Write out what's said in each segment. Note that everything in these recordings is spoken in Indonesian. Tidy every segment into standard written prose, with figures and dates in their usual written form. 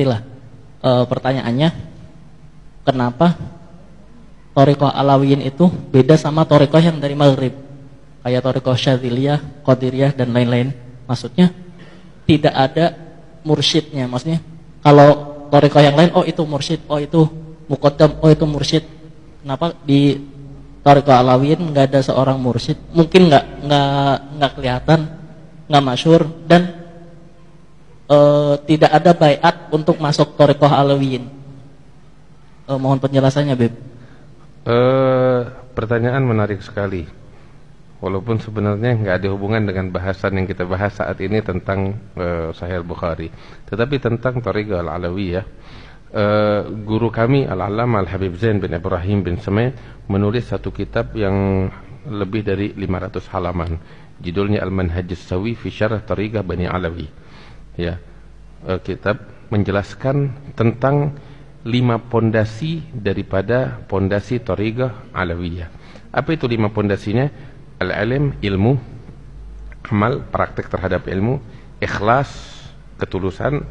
mengerti lah. Pertanyaannya, kenapa Thariqah Alawiyin itu beda sama Thariqah yang dari Maghrib, kayak Thariqah Syadziliyah, Qadiriyah dan lain-lain? Maksudnya tidak ada mursyidnya. Maksudnya kalau Thariqah yang lain, oh itu mursyid, oh itu muqaddam, oh itu mursyid. Kenapa di Thariqah Alawiyin nggak ada seorang mursyid? Mungkin nggak kelihatan, nggak masyhur, dan tidak ada baiat untuk masuk Thariqah Alawiyin. Mohon penjelasannya, Beb. Pertanyaan menarik sekali. Walaupun sebenarnya nggak ada hubungan dengan bahasan yang kita bahas saat ini tentang Sahih Bukhari, tetapi tentang Thariqah Al-Alawiyah. Guru kami Al-Allamah Al-Habib Zain bin Ibrahim bin Sameh menulis satu kitab yang lebih dari 500 halaman. Judulnya Al-Manhaj As-Sawi fi Syarh Thariqah Bani Alawi. Ya, kitab menjelaskan tentang 5 pondasi daripada pondasi Thariqah Alawiyah. Apa itu 5 pondasinya? Al-ilm, ilmu; amal, praktek terhadap ilmu; ikhlas, ketulusan;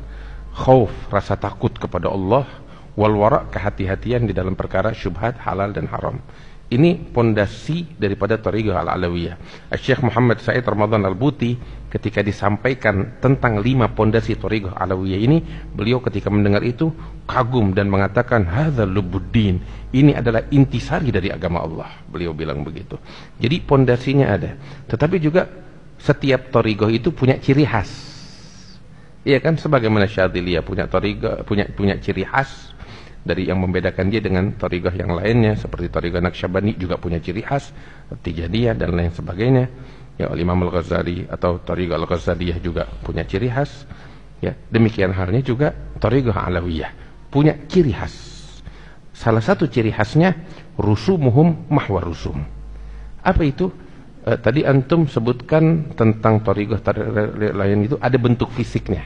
khauf, rasa takut kepada Allah; wal wara', kehati-hatian di dalam perkara syubhat, halal dan haram. Ini pondasi daripada Thariqah Al-Alawiyah. Syekh Muhammad Said Ramadan Al-Buti ketika disampaikan tentang 5 pondasi Thariqah Alawiyah ini, beliau ketika mendengar itu kagum dan mengatakan, hadzal lubuddin, ini adalah intisari dari agama Allah. Beliau bilang begitu. Jadi pondasinya ada. Tetapi juga setiap Thariqah itu punya ciri khas. Iya kan, sebagaimana Syadziliyah punya Thariqah, punya ciri khas dari yang membedakan dia dengan Thariqah yang lainnya, seperti Thariqah Naqsyabandi juga punya ciri khas, Tijaniyah dan lain sebagainya. Ya, Imam Al-Ghazali atau Thariqah Al-Ghazaliyah juga punya ciri khas. Ya, demikian halnya juga Thariqah Alawiyah punya ciri khas. Salah satu ciri khasnya rusumuhum mahwa rusum. Apa itu? Tadi antum sebutkan tentang Thariqah lain itu ada bentuk fisiknya.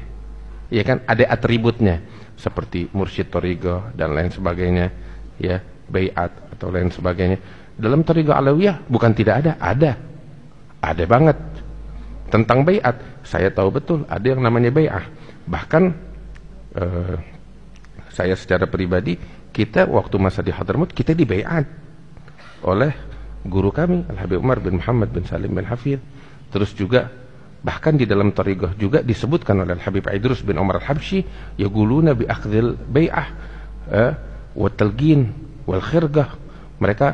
Ya kan, ada atributnya seperti mursyid Thariqah dan lain sebagainya, ya, baiat atau lain sebagainya. Dalam Thariqah Alawiyah bukan tidak ada, ada banget. Tentang baiat saya tahu betul ada yang namanya bai'ah. Bahkan saya secara pribadi, kita waktu masa di Hadramut kita dibaiat oleh guru kami Al-Habib Umar bin Muhammad bin Salim bin Hafidh. Terus juga bahkan di dalam Thariqah juga disebutkan oleh Al-Habib Idrus bin Umar Al-Habsyi, yaquluna bi akhdhil bai'ah wa talqin wal khirgah. Mereka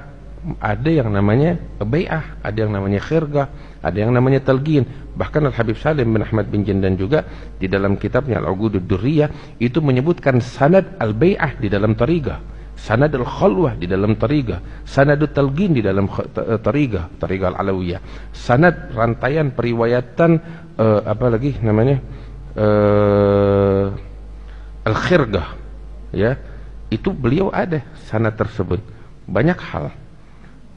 ada yang namanya bai'ah, ada yang namanya khirgah, ada yang namanya talqin. Bahkan Al-Habib Salim bin Ahmad bin Jindan juga di dalam kitabnya Al-Uqudud Durriyah itu menyebutkan sanad al-bai'ah di dalam Thariqah, sanad al-khalwah di dalam Thariqah, sanad al-talqin di dalam Thariqah Al-Alawiyah, sanad rantaian periwayatan apa lagi namanya al-khirgah, ya, itu beliau ada sanad tersebut. Banyak hal.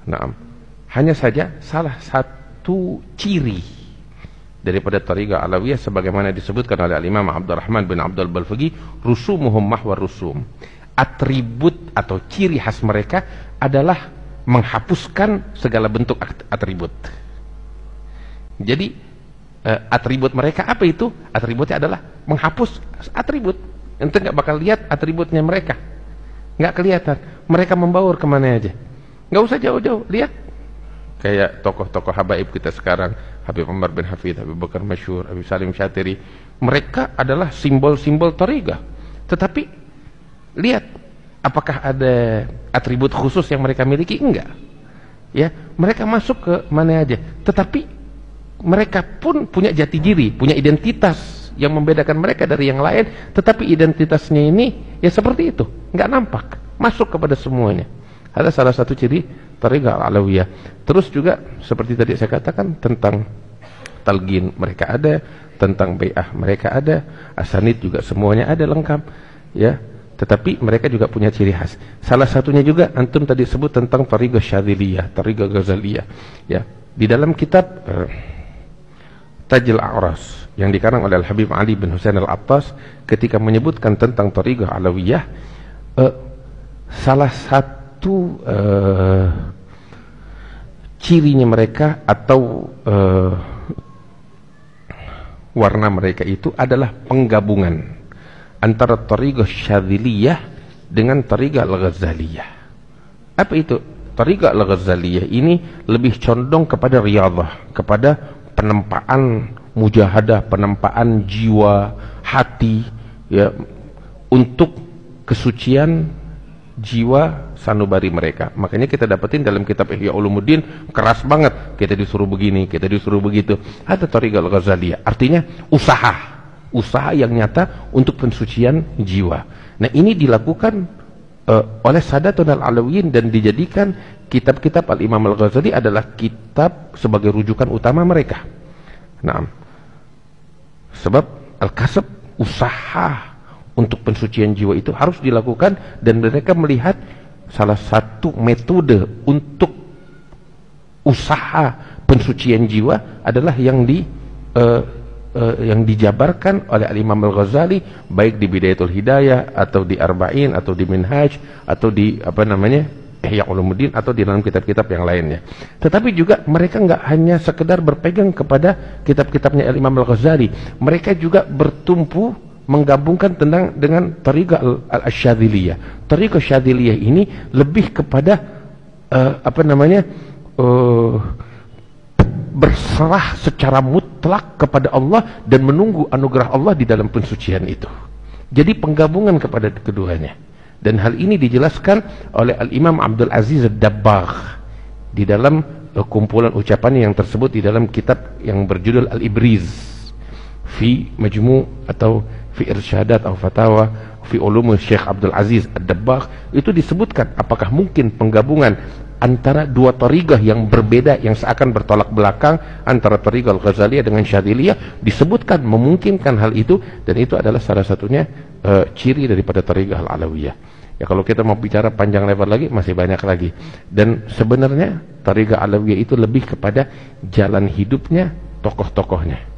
Nah, hanya saja salah satu ciri daripada Thariqah Alawiyah sebagaimana disebutkan oleh Imam Abdurrahman bin Abdul Balfaqi, rusumuhum mahwa rusum. Atribut atau ciri khas mereka adalah menghapuskan segala bentuk atribut. Jadi atribut mereka apa itu? Atributnya adalah menghapus atribut. Ente nggak bakal lihat atributnya mereka, nggak kelihatan. Mereka membaur kemana aja, nggak usah jauh-jauh. Lihat kayak tokoh-tokoh habaib kita sekarang, Habib Umar bin Hafidh, Habib Bakar Masyhur, Habib Salim Syatiri. Mereka adalah simbol-simbol Thariqah. Tetapi lihat, apakah ada atribut khusus yang mereka miliki? Enggak. Ya, mereka masuk ke mana aja. Tetapi mereka pun punya jati diri, punya identitas yang membedakan mereka dari yang lain. Tetapi identitasnya ini ya seperti itu, enggak nampak, masuk kepada semuanya. Ada salah satu ciri Thariqah Alawiyah. Terus juga seperti tadi saya katakan tentang talqin mereka ada, tentang bai'ah mereka ada, asanid juga semuanya ada lengkap, ya. Tetapi mereka juga punya ciri khas. Salah satunya juga antum tadi sebut tentang Thariqah Syadziliyah, Thariqah Ghazaliyah. Ya, di dalam kitab Tajul A'ras yang dikarang oleh Al-Habib Ali bin Husain Al-Attas, ketika menyebutkan tentang Thariqah Alawiyah, salah satu cirinya mereka atau warna mereka itu adalah penggabungan antara Thariqah Syadziliyah dengan Thariqah Al-Ghazaliyah. Apa itu? Thariqah Al-Ghazaliyah ini lebih condong kepada riyadhah, kepada penempaan mujahadah, penempaan jiwa, hati, ya, untuk kesucian jiwa sanubari mereka. Makanya kita dapetin dalam kitab Ihya Ulumuddin keras banget, kita disuruh begini, kita disuruh begitu. Ada Thariqah Al-Ghazaliyah, artinya usaha yang nyata untuk pensucian jiwa. Nah, ini dilakukan oleh Sadatun Al-Alawiyin dan dijadikan kitab-kitab Al-Imam Al-Ghazali adalah kitab sebagai rujukan utama mereka. Nah, sebab Al-Kasab, usaha untuk pensucian jiwa itu harus dilakukan, dan mereka melihat salah satu metode untuk usaha pensucian jiwa adalah yang dijabarkan oleh Al-Imam Al-Ghazali, baik di Bidayatul Hidayah atau di Arba'in atau di Minhaj atau di Ihya Ulumuddin atau di dalam kitab-kitab yang lainnya. Tetapi juga mereka nggak hanya sekedar berpegang kepada kitab-kitabnya Al-Imam Al-Ghazali, mereka juga bertumpu menggabungkan dengan Thariqah Al-Syadziliyah. Thariqah Syadziliyah ini lebih kepada berserah secara mutlak kepada Allah dan menunggu anugerah Allah di dalam pensucian itu. Jadi penggabungan kepada keduanya. Dan hal ini dijelaskan oleh Al-Imam Abdul Aziz Ad-Dabbagh di dalam kumpulan ucapan yang tersebut di dalam kitab yang berjudul Al-Ibriz fi Majmu' atau fi Irsyadat atau Fatawa fi Ulum Syekh Abdul Aziz Ad-Dabbagh. Itu disebutkan apakah mungkin penggabungan antara dua thariqah yang berbeda yang seakan bertolak belakang, antara Thariqah Al-Ghazaliyah dengan Syadziliyah, disebutkan memungkinkan hal itu, dan itu adalah salah satunya ciri daripada Thariqah Al-Alawiyah. Ya, kalau kita mau bicara panjang lebar lagi masih banyak lagi. Dan sebenarnya Thariqah Alawiyah itu lebih kepada jalan hidupnya tokoh-tokohnya.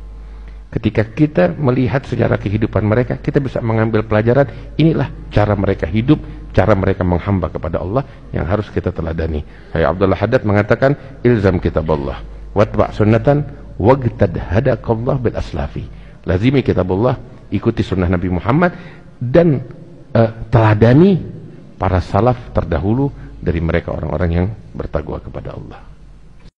Ketika kita melihat sejarah kehidupan mereka, kita bisa mengambil pelajaran, inilah cara mereka hidup, cara mereka menghamba kepada Allah yang harus kita teladani. Hayy Abdullah Haddad mengatakan, ilzam kitaballah watba' sunnatan wagtad hadakallah bil aslafi. Lazimi kitabullah, ikuti sunnah Nabi Muhammad, dan teladani para salaf terdahulu dari mereka orang-orang yang bertakwa kepada Allah.